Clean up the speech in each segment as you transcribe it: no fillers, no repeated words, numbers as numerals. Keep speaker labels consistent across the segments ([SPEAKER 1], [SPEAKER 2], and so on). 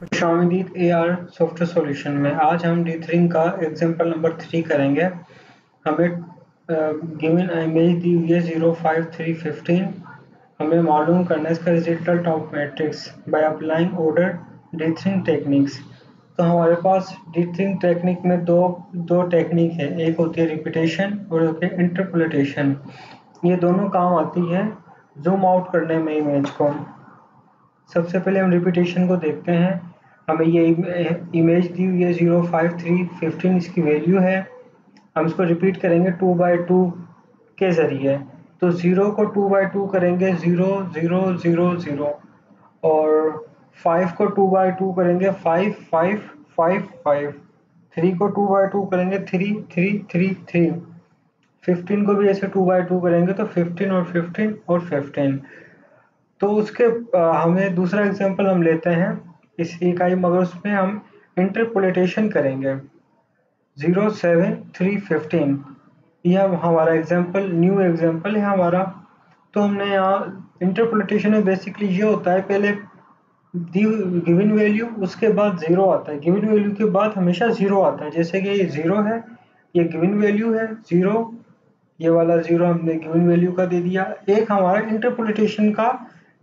[SPEAKER 1] खुशामदीद AR software solution में आज हम डिथरिंग का एग्जांपल नंबर 3 करेंगे। हमें गिवन इमेज दी हुई है 0 5 3 15। हमें मालूम करना है इसका result of matrix by applying order dithering techniques. तो हमारे पास डिथरिंग टेक्निक में दो टेक्निक है, एक होती है रिपीटेशन और होती है इंटरपोलेशन। ये दोनों काम आती है जूम आउट करने में इमेज को। सबसे पहले हम रिपीटेशन को देखते हैं। हमें ये इमेज दी हुई है 0 5 3 15, इसकी वैल्यू है। हम इसको रिपीट करेंगे 2/2 के ज़रिए। तो 0 को 2/2 करेंगे 0 0 0 0, और 5 को 2/2 करेंगे 5 5 5 5, 3 को 2/2 करेंगे 3 3 3 3, 15 को भी ऐसे 2/2 करेंगे तो 15 और 15 और 15। तो उसके हमें दूसरा एग्जांपल हम लेते हैं इस इकाई, मगर उसमें हम इंटरपोलेशन करेंगे 0 7 3 15। यह हमारा एग्जांपल न्यू एग्जांपल है हमारा। तो हमने यहाँ इंटरपोलेशन में बेसिकली ये होता है, पहले दी गिवन वैल्यू, उसके बाद जीरो आता है। गिवन वैल्यू के बाद हमेशा जीरो आता है। जैसे कि ये जीरो है, ये गिवन वैल्यू है जीरो, ये वाला जीरो हमने गिवन वैल्यू का दे दिया। एक हमारा इंटरपोलेशन का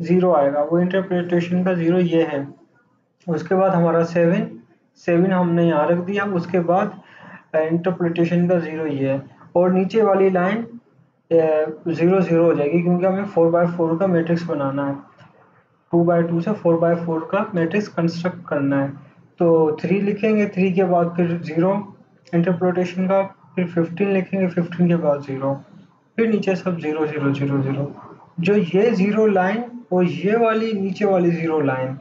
[SPEAKER 1] जीरो आएगा, वो इंटरपोलेशन का जीरो ये है। उसके बाद हमारा सेवन, सेवन हमने यहाँ रख दिया। उसके बाद इंटरपोलेशन का जीरो ये है, और नीचे वाली लाइन जीरो जीरो हो जाएगी क्योंकि हमें 4/4 का मैट्रिक्स बनाना है। 2/2 से 4/4 का मैट्रिक्स कंस्ट्रक्ट करना है। तो 3 लिखेंगे, 3 के बाद फिर जीरो इंटरपोलेशन का, फिर 15 लिखेंगे, 15 के बाद जीरो, फिर नीचे सब जीरो जीरो जीरो जीरो। जो ये जीरो लाइन और ये वाली नीचे वाली जीरो लाइन,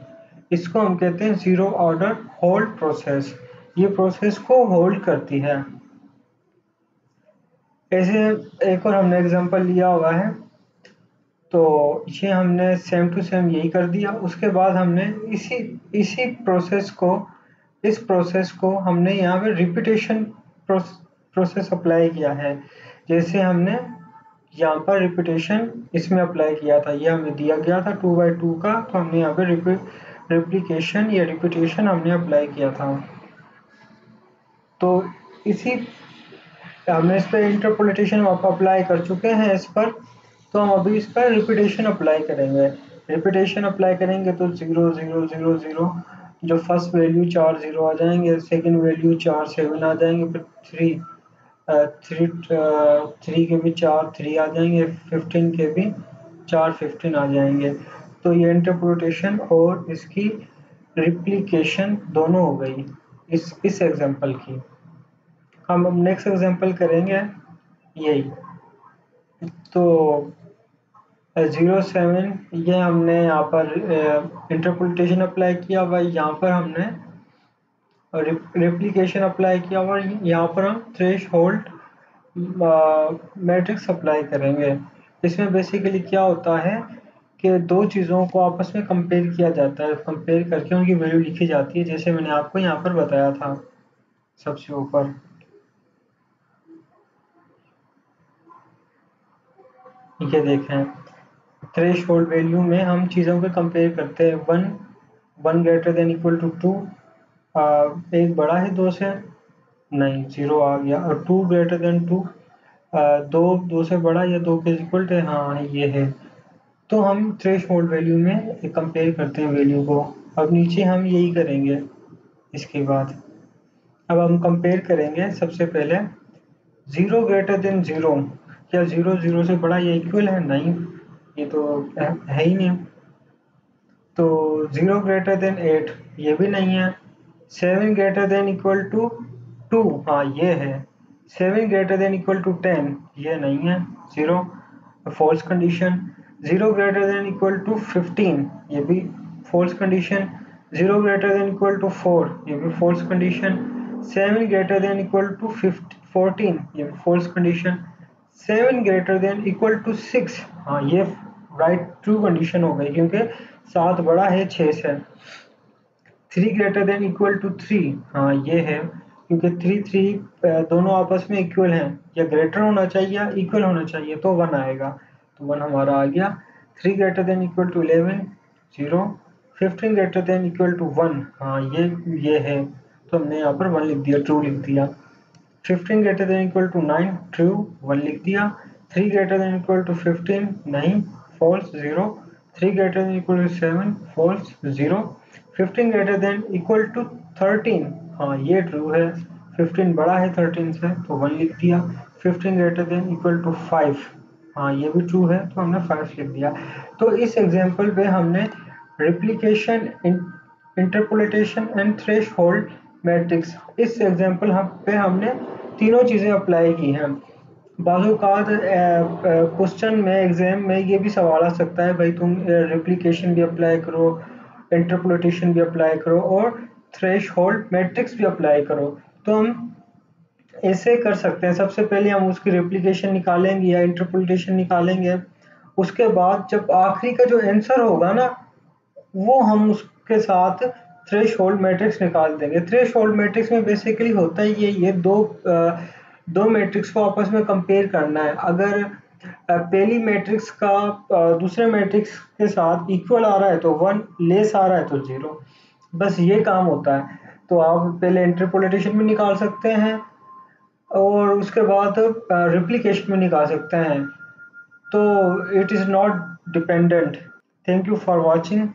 [SPEAKER 1] इसको हम कहते हैं जीरो ऑर्डर होल्ड प्रोसेस। ये प्रोसेस को होल्ड करती है। ऐसे एक और हमने एग्जांपल लिया हुआ है, तो ये हमने सेम टू सेम यही कर दिया। उसके बाद हमने इसी इसी इस प्रोसेस को हमने यहाँ पे रिपीटेशन प्रोसेस अप्लाई किया है। जैसे हमने यहाँ पर रिपीटेशन इसमें अप्लाई किया था, ये हमें दिया गया था 2/2 का, तो हमने यहाँ पे रिप्लिकेशन या रिपीटेशन हमने अप्लाई किया था। तो इसी हमने इस पर इंटरपोलेशन अप्लाई कर चुके हैं इस पर, तो हम अभी इस पर रिपीटेशन अप्लाई करेंगे। रिपीटेशन अप्लाई करेंगे तो 0 0 0 0, जो फर्स्ट वैल्यू 4 0 आ जाएंगे, सेकंड वैल्यू 4 7 आ जाएंगे, फिर 3 के भी 4 3 आ जाएंगे, 15 के भी 4 15 आ जाएंगे। तो ये इंटरपोलेशन और इसकी रिप्लिकेशन दोनों हो गई इस एग्जांपल की। हम अब नेक्स्ट एग्जांपल करेंगे यही। तो 0 7 ये हमने यहाँ पर इंटरपोलेशन अप्लाई किया हुआ, यहाँ पर हमने रेप्लिकेशन अप्लाई किया हुआ, यहाँ पर हम थ्रेश होल्ड मैट्रिक्स अप्लाई करेंगे। इसमें बेसिकली क्या होता है कि दो चीज़ों को आपस में कंपेयर किया जाता है, कंपेयर करके उनकी वैल्यू लिखी जाती है, जैसे मैंने आपको यहाँ पर बताया था सबसे ऊपर। ये देखें, थ्रेशोल्ड वैल्यू में हम चीज़ों को कंपेयर करते हैं। 1 ग्रेटर देन इक्वल टू 2, एक बड़ा है 2 से, नहीं जीरो आ गया। और 2 ग्रेटर देन 2, दो से बड़ा या 2 के इक्वल टू, हाँ ये है। तो हम थ्रेशोल्ड वैल्यू में कंपेयर करते हैं वैल्यू को। अब नीचे हम यही करेंगे इसके बाद। अब हम कंपेयर करेंगे सबसे पहले 0 ग्रेटर देन 0, क्या 0 0 से बड़ा या इक्वल है? नहीं, ये तो है ही नहीं। तो 0 ग्रेटर देन 8, ये भी नहीं है। 7 ग्रेटर देन इक्वल टू 2, हाँ ये है। 7 ग्रेटर देन इक्वल टू 10, ये नहीं है, 0, false condition. 0 greater than equal to 15, ये भी false condition. 0 greater than equal to 4, ये भी false condition. 7 greater than equal to 14, ये भी false condition. 7 greater than equal to 6, हाँ ये राइट ट्रू कंडीशन हो गई, क्योंकि 7 बड़ा है 6 से। 3 ग्रेटर देन इक्वल टू 3, हाँ ये है, क्योंकि 3 3 दोनों आपस में इक्वल हैं, या ग्रेटर होना चाहिए या इक्वल होना चाहिए, तो 1 आएगा, तो 1 हमारा आ गया। 3 greater than equal to 11, 0। 15 greater than equal to 1, हाँ ये है, तो हमने यहाँ पर 1 लिख दिया, ट्रू लिख दिया। 15 greater than equal to 9, true, 1 लिख दिया। 3 ग्रेटर देन इक्वल टू 15, नहीं, false, 0। 3 greater than equal to 7, false, 0। 15 greater than equal to 13, हाँ ये ट्रू है, 15 बड़ा है 13 से, तो 1 लिख दिया। 15 ग्रेटर देन इक्वल टू 5, हाँ ये भी ट्रू है, तो हमने 5 लिख दिया। तो इस एग्जाम्पल पे हमने रिप्लिकेशन, इंटरपोलेटेशन एंड थ्रेशहोल्ड मैट्रिक्स, इस एग्जाम्पल पे हमने तीनों चीज़ें अप्लाई की हैं। बाज़-औक़ात क्वेश्चन में, एग्जाम में ये भी सवाल आ सकता है, भाई तुम रिप्लिकेशन भी अप्लाई करो, इंटरपोलेटेशन भी अप्लाई करो और थ्रेशहोल्ड मैट्रिक्स भी अप्लाई करो। तो हम ऐसे कर सकते हैं, सबसे पहले हम उसकी रेप्लिकेशन निकालेंगे या इंटरपोलेटेशन निकालेंगे, उसके बाद जब आखिरी का जो आंसर होगा ना, वो हम उसके साथ थ्रेशहोल्ड मैट्रिक्स निकाल देंगे। थ्रेशहोल्ड मैट्रिक्स में बेसिकली होता है ये दो मैट्रिक्स को आपस में कंपेयर करना है। अगर पहली मैट्रिक्स का दूसरे मैट्रिक्स के साथ इक्वल आ रहा है तो 1, लेस आ रहा है तो 0, बस ये काम होता है। तो आप पहले इंटरपोलेटेशन भी निकाल सकते हैं और उसके बाद रिप्लिकेशन में निकाल सकते हैं, तो it is not dependent. Thank you for watching.